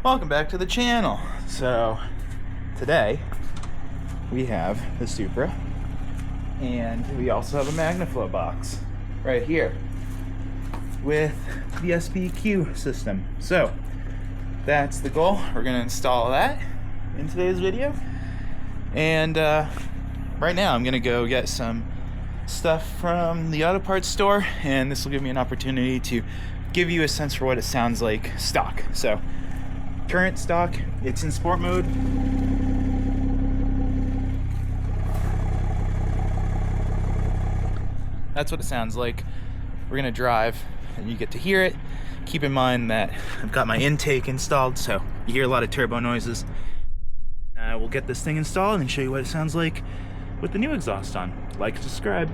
Welcome back to the channel. So today we have the Supra and we also have a Magna Flow box right here with the SPEQ system. So that's the goal. We're going to install that in today's video, and right now I'm going to go get some stuff from the auto parts store, and this will give me an opportunity to give you a sense for what it sounds like stock. So current stock, it's in sport mode. That's what it sounds like. We're gonna drive and you get to hear it. Keep in mind that I've got my intake installed, so you hear a lot of turbo noises. We'll get this thing installed and show you what it sounds like with the new exhaust on. Like and subscribe.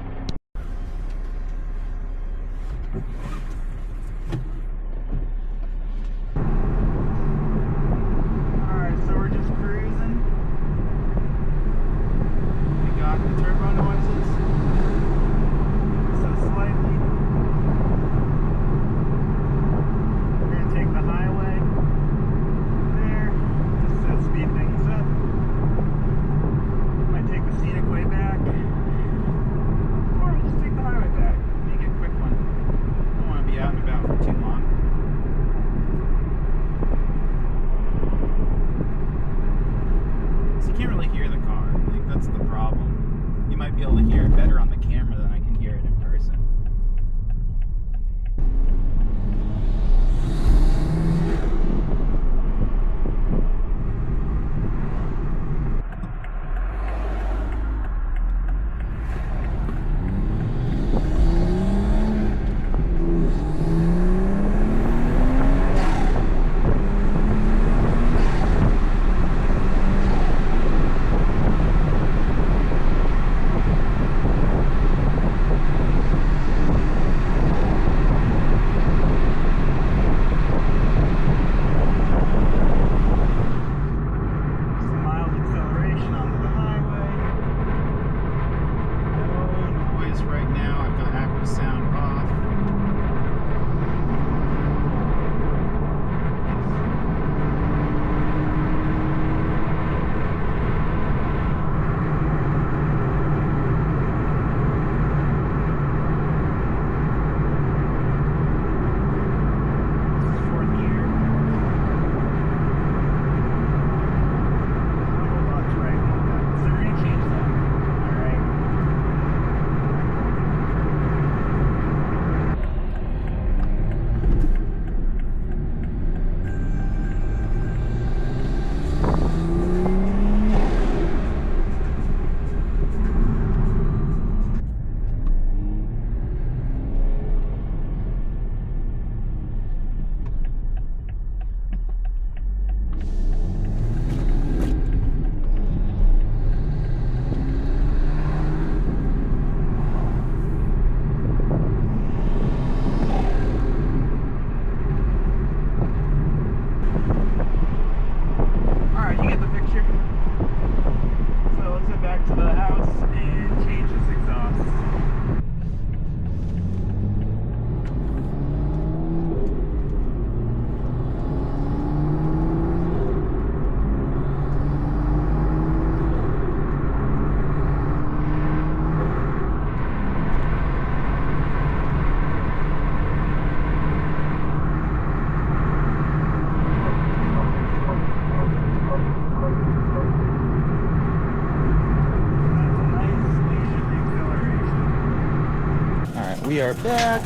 We are back.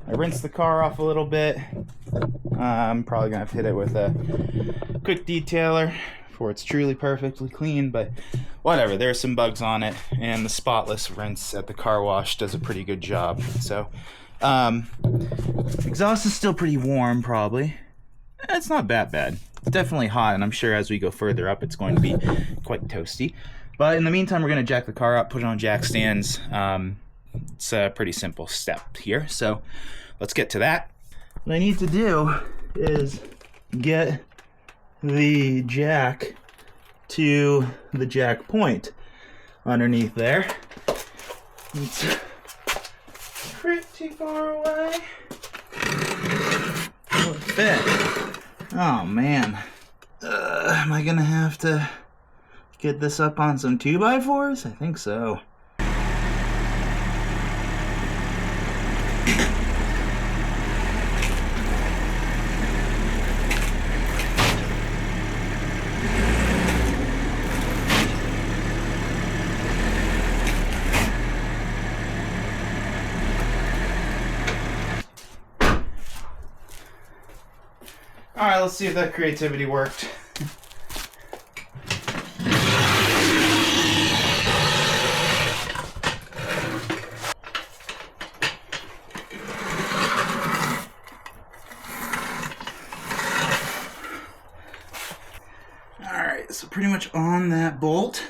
I rinsed the car off a little bit. I'm probably gonna have to hit it with a quick detailer before it's truly perfectly clean, but whatever, there's some bugs on it, and the spotless rinse at the car wash does a pretty good job. So exhaust is still pretty warm, probably. It's not that bad. It's definitely hot, and I'm sure as we go further up it's going to be quite toasty. But in the meantime, we're gonna jack the car up, put it on jack stands. It's a pretty simple step here, so let's get to that. What I need to do is get the jack to the jack point underneath there. It's pretty far away. Will it fit? Oh man, am I gonna have to get this up on some 2x4s? I think so. All right, let's see if that creativity worked. All right, so pretty much on that bolt.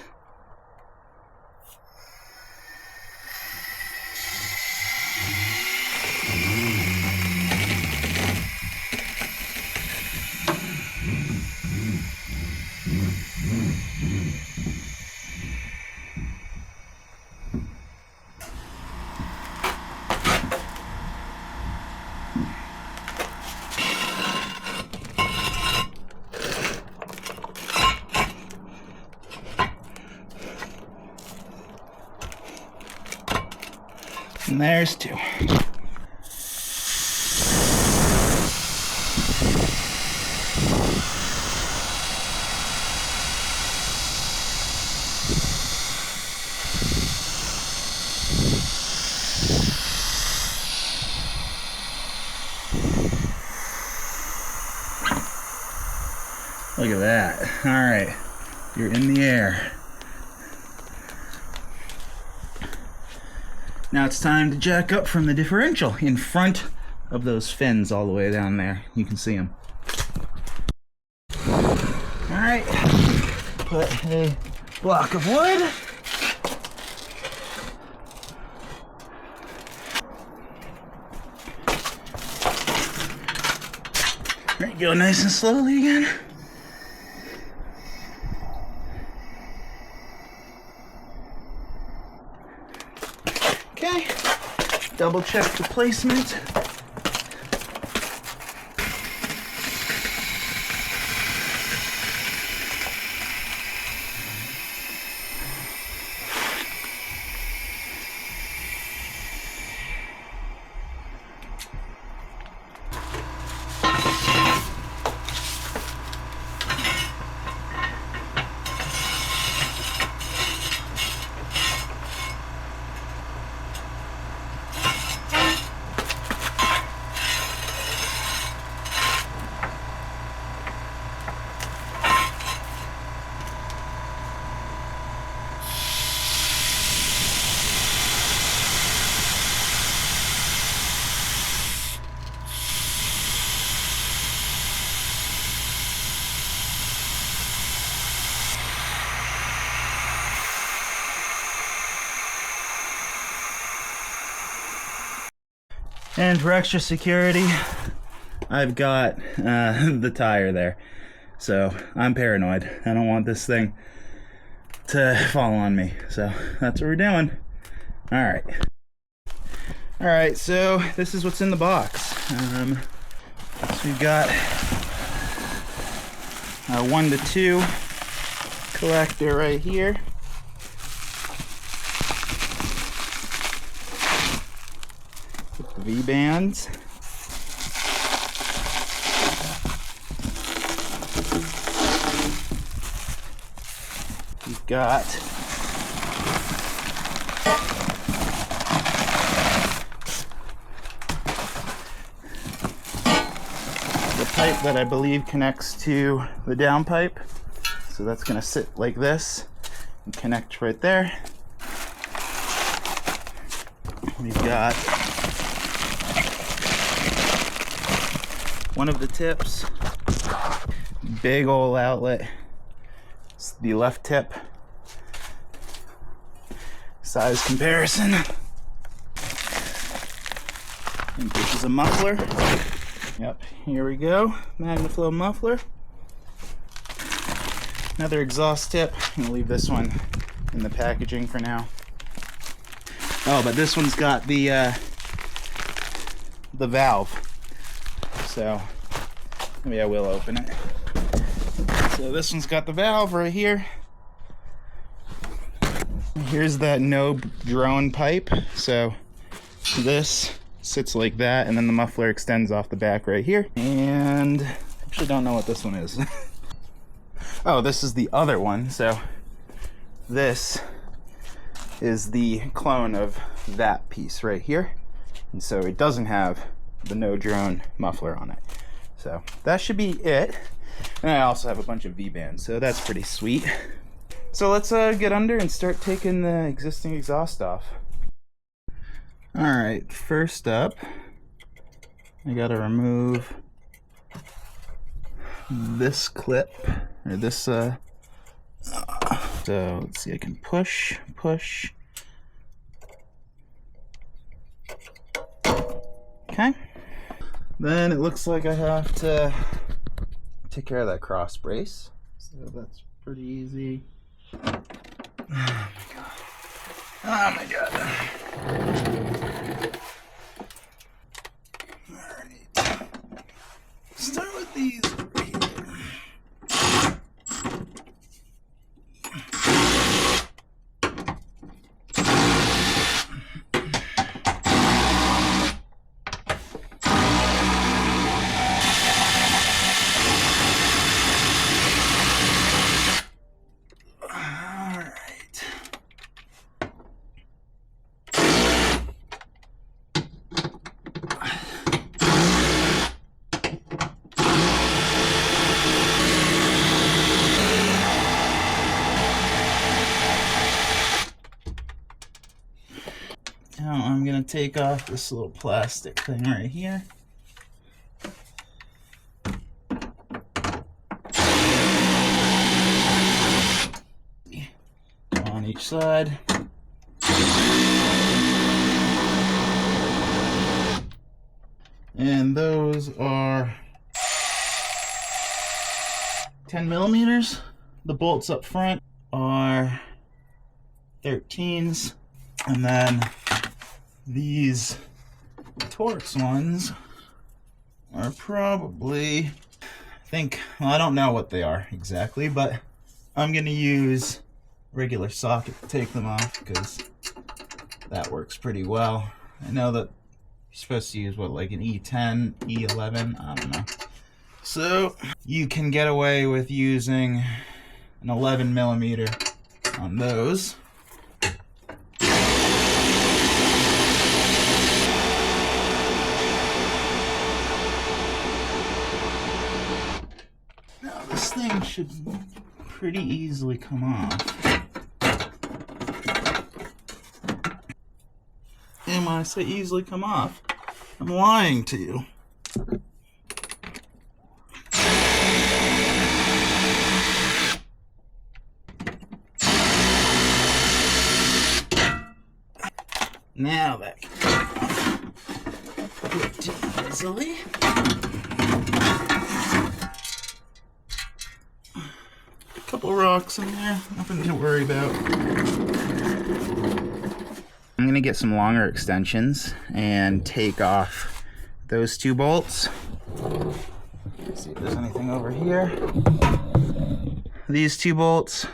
And there's two. Look at that. All right, you're in the air. Now it's time to jack up from the differential in front of those fins all the way down there. You can see them. All right, put a block of wood. There you go, nice and slowly again. Okay, double check the placement. And for extra security, I've got the tire there. So I'm paranoid. I don't want this thing to fall on me. So that's what we're doing. All right. All right, so this is what's in the box. So we've got a 1 to 2 collector right here. V-bands. We've got the pipe that I believe connects to the downpipe. So that's going to sit like this and connect right there. We've got one of the tips, big old outlet. It's the left tip. Size comparison. I think this is a muffler. Yep, here we go. Magna Flow muffler. Another exhaust tip. I'm gonna leave this one in the packaging for now. Oh, but this one's got the valve. So Maybe I will open it. So this one's got the valve right here. Here's that no drone pipe. So this sits like that, and then the muffler extends off the back right here. And I actually don't know what this one is. Oh, this is the other one. So this is the clone of that piece right here. And so it doesn't have the no drone muffler on it. So that should be it. And I also have a bunch of V-bands, so that's pretty sweet. So let's get under and start taking the existing exhaust off. All right, first up, I gotta remove this clip, or this, so let's see, I can push. Okay. Then it looks like I have to take care of that cross brace. So that's pretty easy. Oh my god. Oh my god. Alright. Start with these over here. Now I'm going to take off this little plastic thing right here. On each side. And those are 10 millimeters. The bolts up front are 13s. And then these Torx ones are probably, I don't know what they are exactly, but I'm going to use regular socket to take them off because that works pretty well. I know that you're supposed to use what, like an E10, E11, I don't know. So you can get away with using an 11 millimeter on those. Now this thing should pretty easily come off. And when I say easily come off, I'm lying to you. Now that can come off pretty easily. A couple rocks in there, nothing to worry about. I'm going to get some longer extensions and take off those two bolts. Let's see if there's anything over here. These two bolts.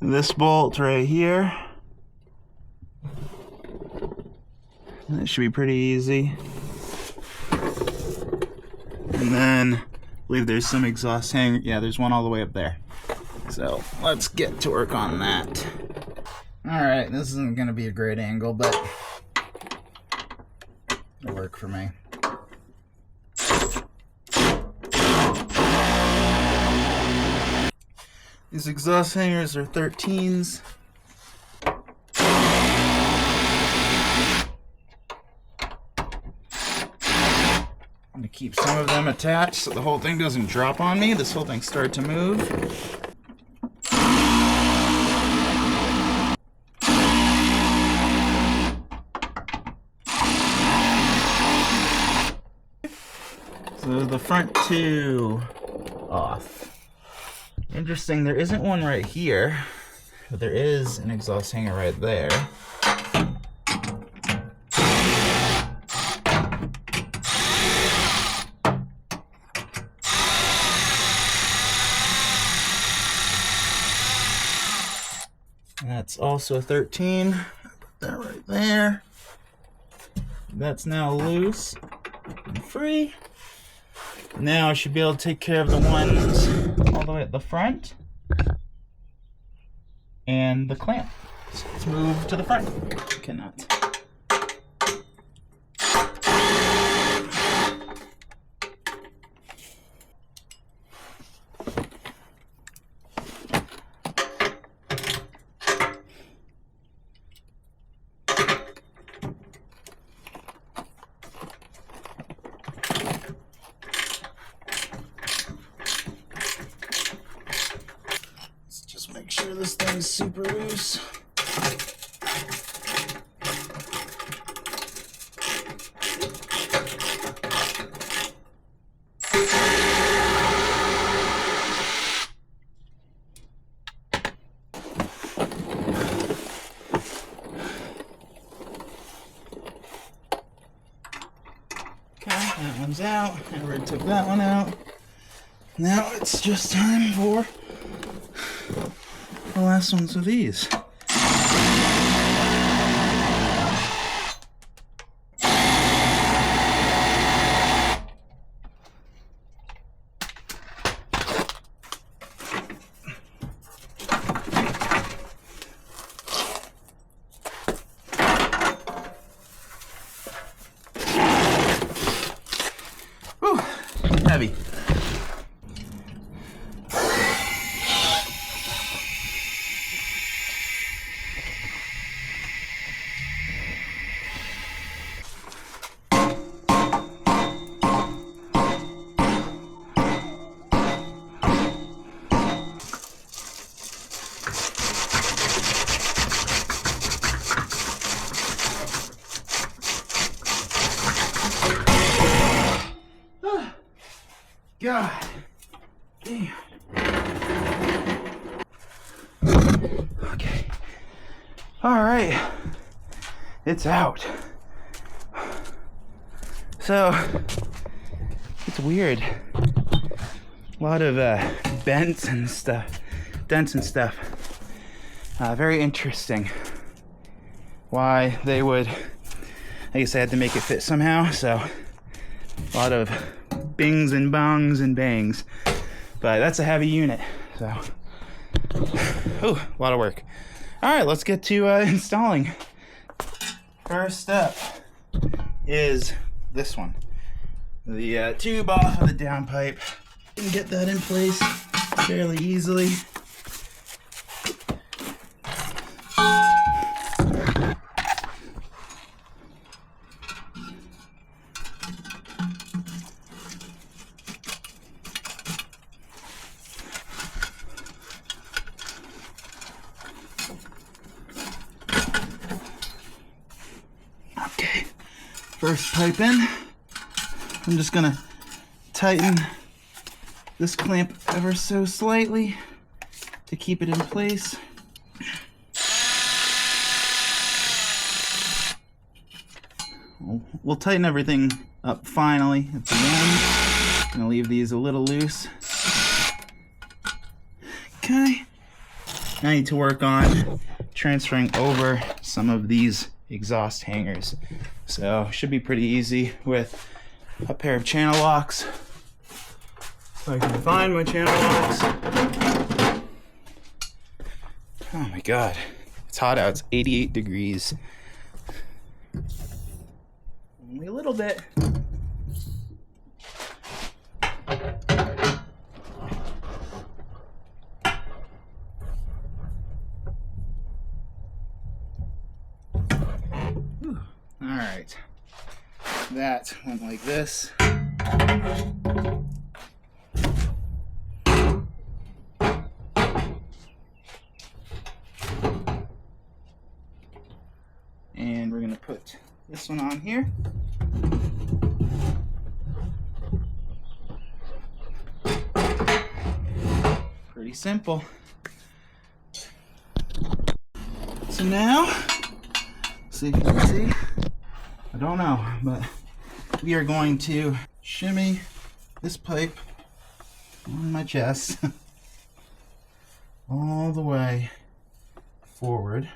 This bolt right here. That should be pretty easy. And then I believe there's some exhaust hanger. Yeah, there's one all the way up there. So let's get to work on that. Alright, this isn't going to be a great angle, but it'll work for me. These exhaust hangers are 13s. I'm going to keep some of them attached so the whole thing doesn't drop on me. This whole thing started to move. So the front two off. Interesting, there isn't one right here, but there is an exhaust hanger right there. That's also 13. Put that right there. That's now loose and free. Now I should be able to take care of the ones all the way at the front and the clamp. So let's move to the front. Cannot. Make sure this thing's super loose. Okay, that one's out. I already took that one out. Now it's just time for the last ones of these. Whew, heavy. God damn. Okay. All right. It's out. So it's weird. A lot of dents and stuff. Very interesting. Why they would, I guess I had to make it fit somehow. So a lot of bings and bongs and bangs, but that's a heavy unit, so ooh, a lot of work. All right, let's get to installing. First step is this one, the tube off of the downpipe. You can get that in place fairly easily. First pipe in, I'm just gonna tighten this clamp ever so slightly to keep it in place. We'll tighten everything up finally at the end. I'm gonna leave these a little loose. Okay. I need to work on transferring over some of these exhaust hangers. So should be pretty easy with a pair of channel locks. If I can find my channel locks. Oh my God, it's hot out. It's 88 degrees. Only a little bit. All right, that went like this. And we're gonna put this one on here. Pretty simple. So now, see if you can see. I don't know, but we are going to shimmy this pipe on my chest all the way forward.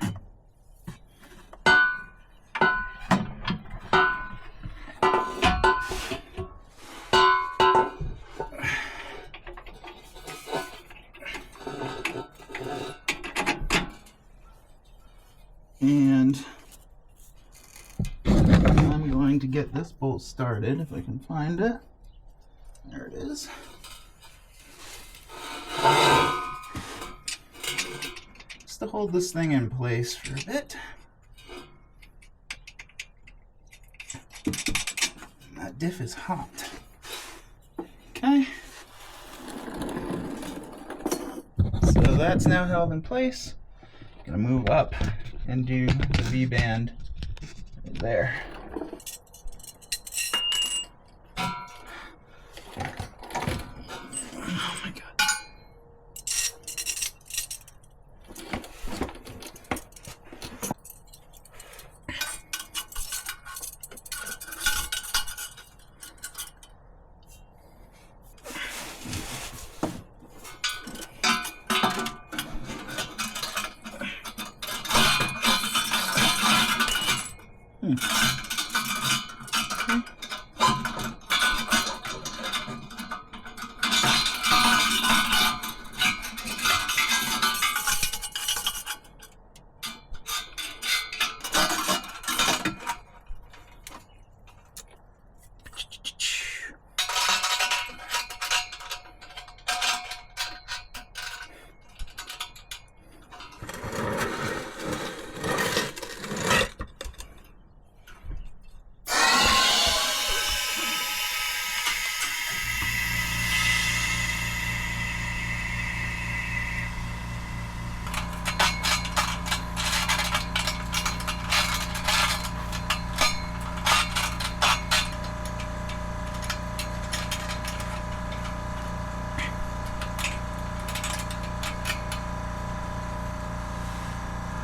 And I'm going to get this bolt started if I can find it. There it is. Just to hold this thing in place for a bit. And that diff is hot. Okay. So that's now held in place. I'm gonna move up and do the V-band right there. Oh my God.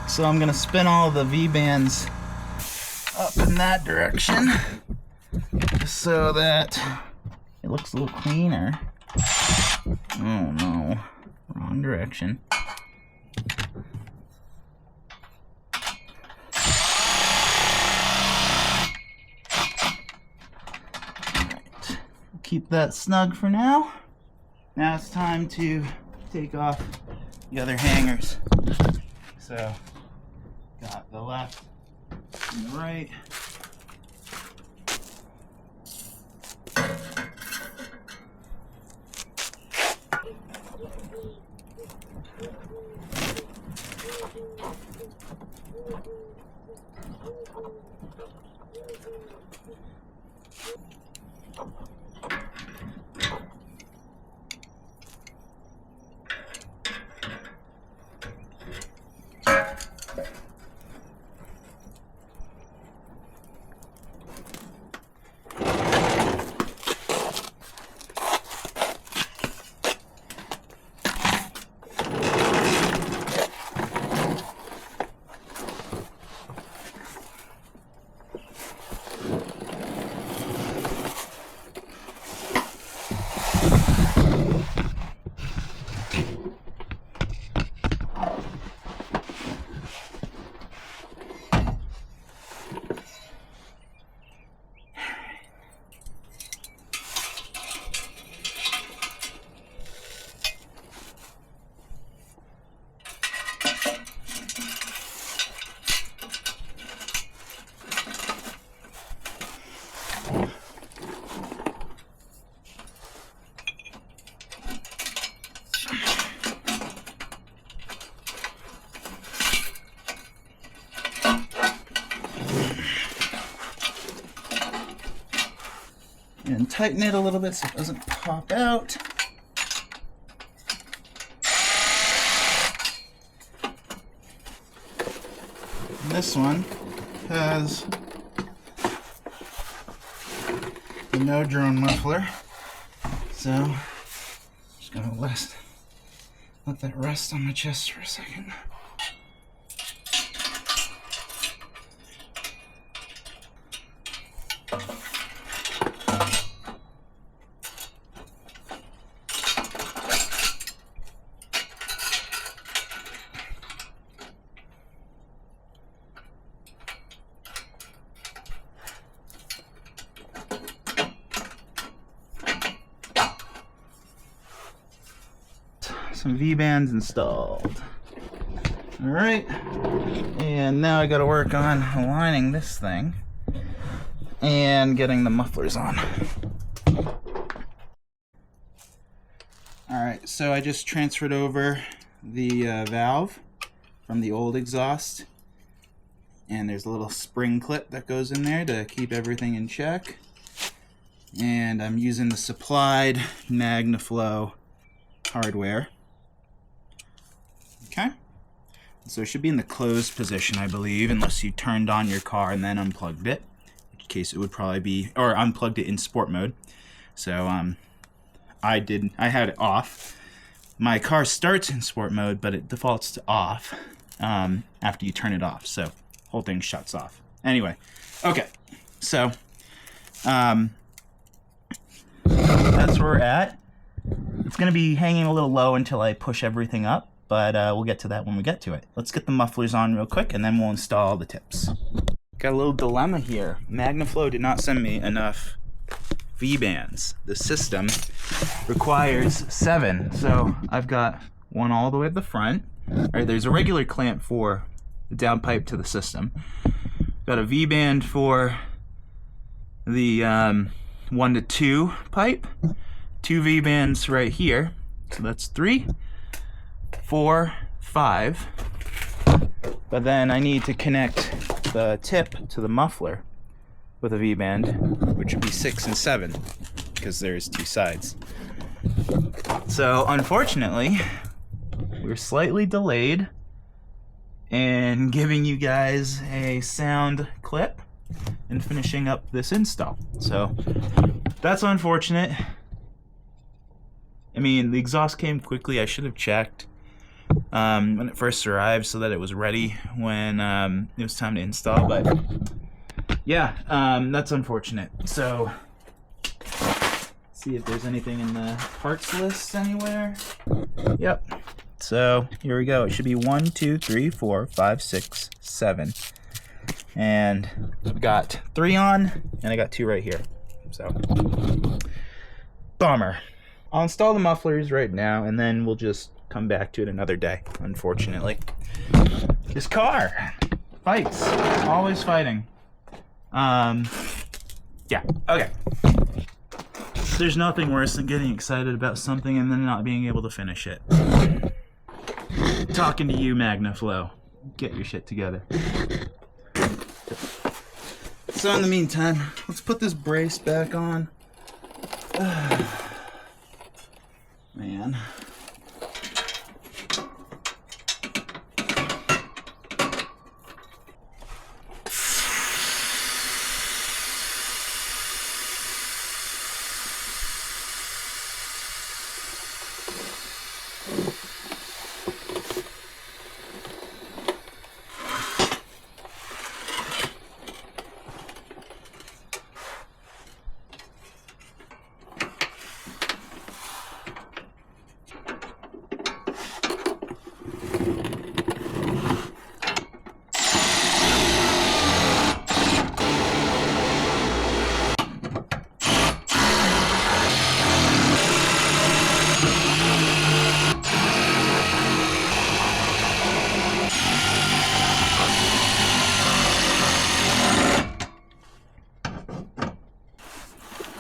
So I'm going to spin all the V-bands up in that direction so that it looks a little cleaner. Oh no, wrong direction. Alright, keep that snug for now. Now it's time to take off the other hangers. So, got the left and the right. And tighten it a little bit so it doesn't pop out. And this one has the no drone muffler, so I'm just gonna let that rest on my chest for a second. some V-bands installed. All right, and now I got to work on aligning this thing and getting the mufflers on. All right, so I just transferred over the valve from the old exhaust, and there's a little spring clip that goes in there to keep everything in check. And I'm using the supplied Magna Flow hardware. Okay, so it should be in the closed position, I believe, unless you turned on your car and then unplugged it, in which case it would probably be, or unplugged it in sport mode. So I had it off. My car starts in sport mode, but it defaults to off after you turn it off, so whole thing shuts off. Anyway, okay, so that's where we're at. It's going to be hanging a little low until I push everything up, but we'll get to that when we get to it. Let's get the mufflers on real quick, and then we'll install the tips. Got a little dilemma here. Magna Flow did not send me enough V-bands. The system requires 7, so I've got one all the way at the front. All right, there's a regular clamp for the downpipe to the system. Got a V-band for the 1 to 2 pipe. 2 V-bands right here, so that's 3, 4, 5. But then I need to connect the tip to the muffler with a V-band, which would be 6 and 7, because there's 2 sides. So unfortunately, we're slightly delayed in giving you guys a sound clip and finishing up this install. So that's unfortunate. I mean, the exhaust came quickly. I should have checked when it first arrived so that it was ready when it was time to install, but yeah, that's unfortunate. So see if there's anything in the parts list anywhere. Yep, so here we go. It should be 1, 2, 3, 4, 5, 6, 7, and we got 3 on, and I got 2 right here. So bummer. I'll install the mufflers right now, and then we'll just come back to it another day, unfortunately. This car fights, always fighting. Yeah, okay. There's nothing worse than getting excited about something and then not being able to finish it. Talking to you, Magna Flow. Get your shit together. So in the meantime, let's put this brace back on. Man.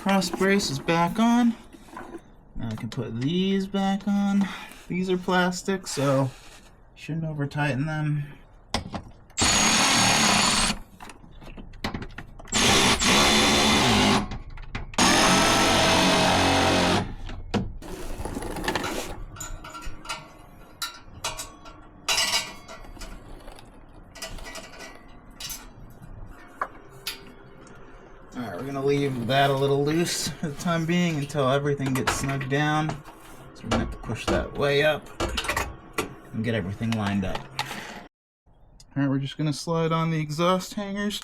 Cross brace is back on. Now I can put these back on. These are plastic, so shouldn't over tighten them. Alright, we're gonna leave that a little loose for the time being until everything gets snugged down. So we're gonna have to push that way up and get everything lined up. Alright, we're just gonna slide on the exhaust hangers.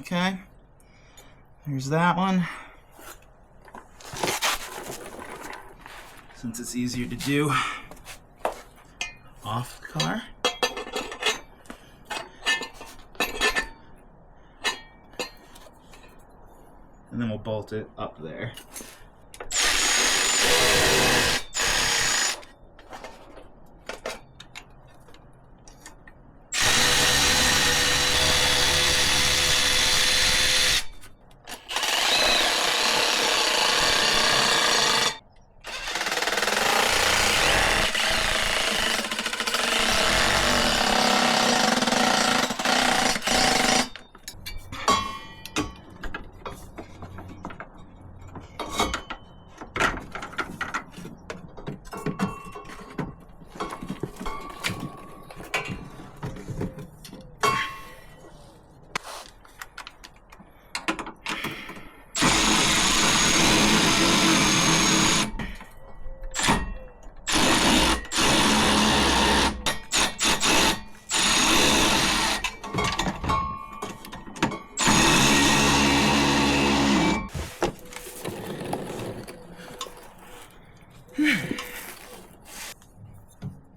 Okay, there's that one. Since it's easier to do off the car. and then we'll bolt it up there.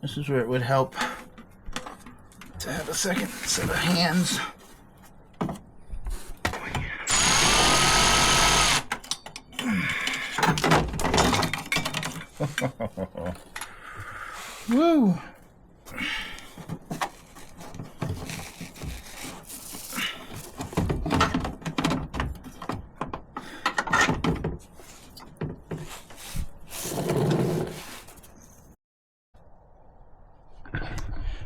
This is where it would help to have a second set of hands. Woo!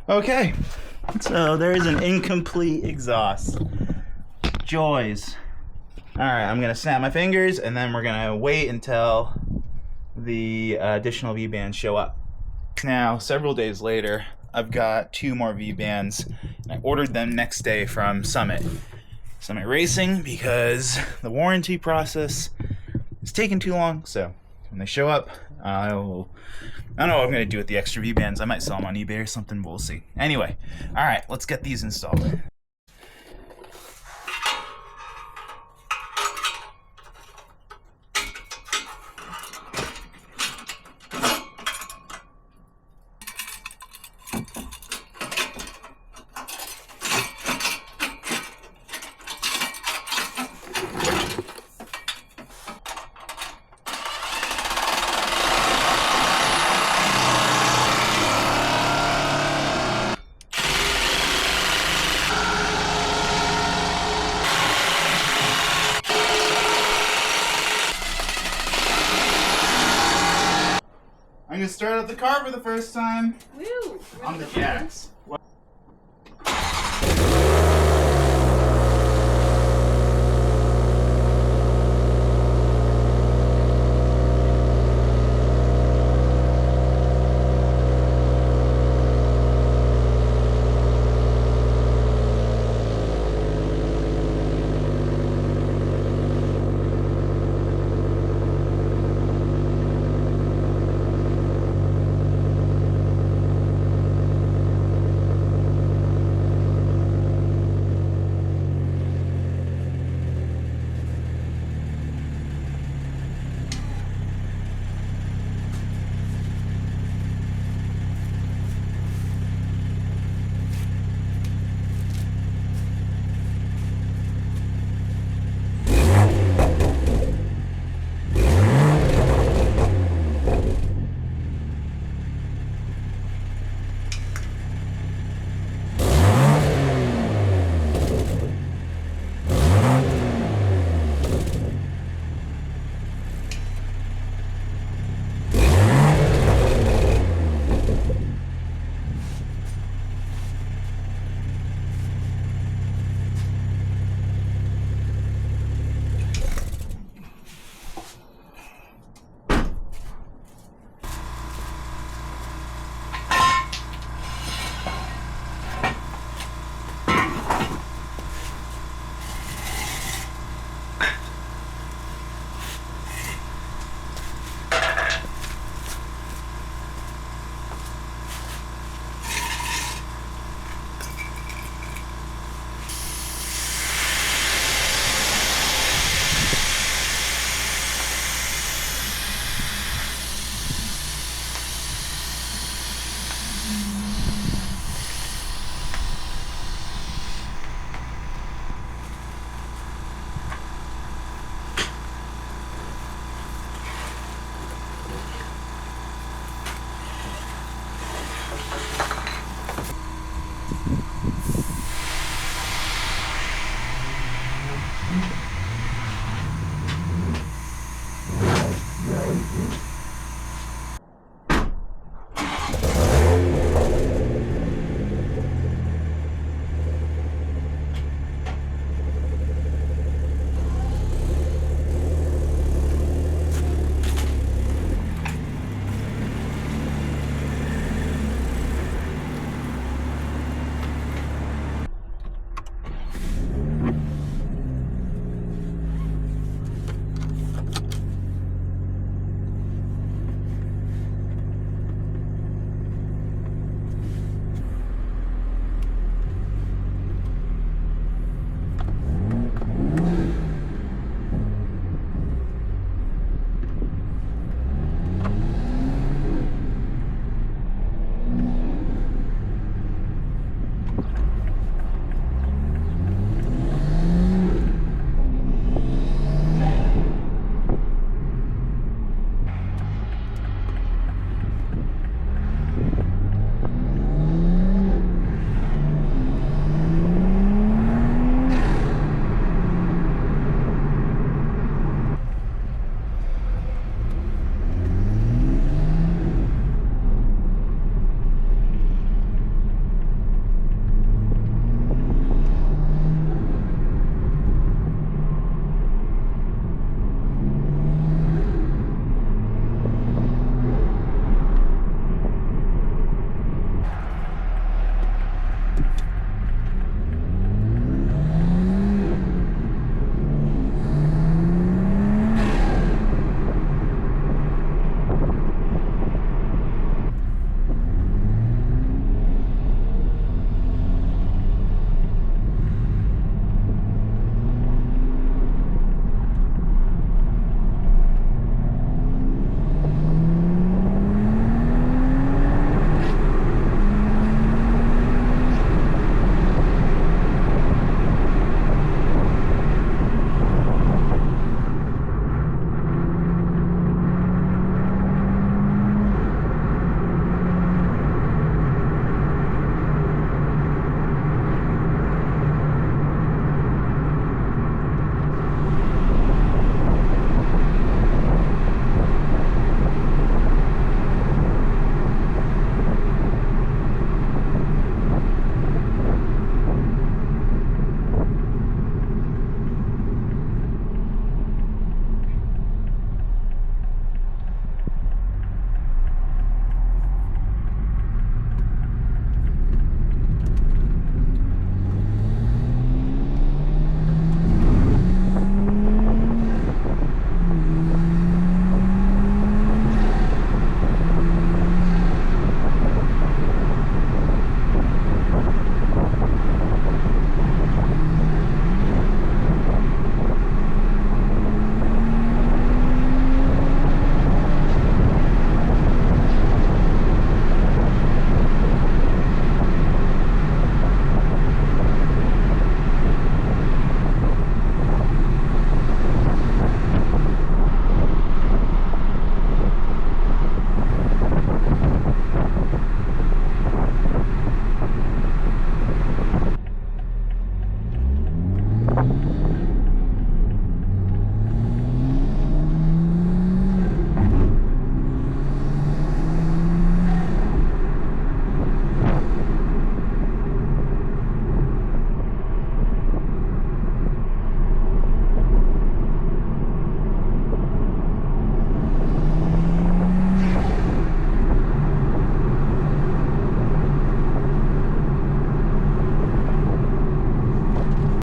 Okay, so there is an incomplete exhaust. Joys. Alright, I'm gonna snap my fingers and then we're gonna wait until the additional V-bands show up. Now, several days later, I've got 2 more V-bands, and I ordered them next day from Summit Racing, because the warranty process is taking too long. So when they show up, I don't know what I'm gonna do with the extra V-bands. I might sell them on eBay or something, but we'll see. Anyway, all right, let's get these installed. I'm gonna start up the car for the first time. Woo! On the jacks.